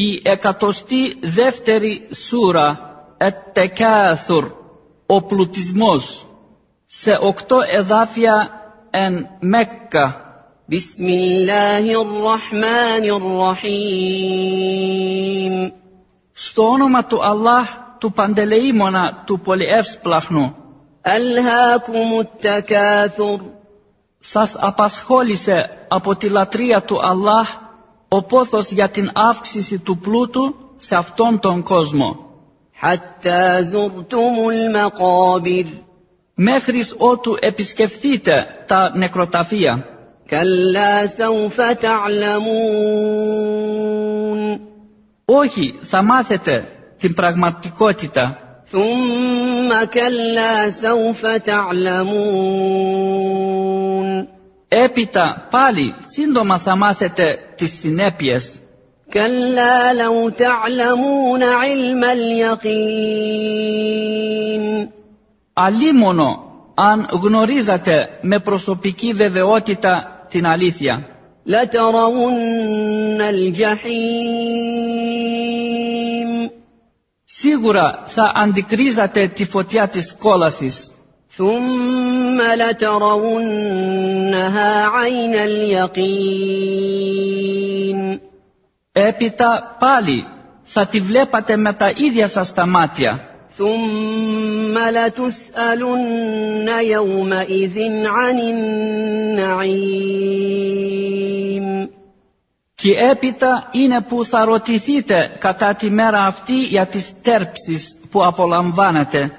Η 102η σούρα, At-Takathur, ο πλουτισμός, σε 8 εδάφια εν Μέκκα. Bismillahirrahmanirrahim. Στο όνομα του Allah, του Παντελεήμονα, του Πολυεύσπλαχνου. Alhaakumut takathur. Σας απασχόλησε από τη λατρεία του Allah ο πόθος για την αύξηση του πλούτου σε αυτόν τον κόσμο. Hatta zurtumul maqabir. Μέχρις ότου επισκεφθείτε τα νεκροταφεία. Kalla sawfa ta'lamun. Όχι, θα μάθετε την πραγματικότητα. Thumma kalla sawfa ta'lamun. Έπειτα πάλι σύντομα θα μάθετε τις συνέπειες. Kalla law ta'lamun 'ilmal yaqin. Αλίμονο αν γνωρίζατε με προσωπική βεβαιότητα την αλήθεια. لَتَرَوُنَّ الْجَحِيمَ. Σίγουρα θα αντικρίζατε τη φωτιά της κόλασης. ثُمَّ لَتَرَوُنَّهَا عَيْنَ الْيَقِينِ. Έπειτα πάλι θα τη βλέπατε με τα ίδια σας τα μάτια. ثُمَّ لَتُسْأَلُنَّ يَوْمَئِذٍ عَنِ النَّعِيمِ. Και έπειτα είναι που θα ρωτηθείτε κατά τη μέρα αυτή για τις τέρψεις που απολαμβάνετε.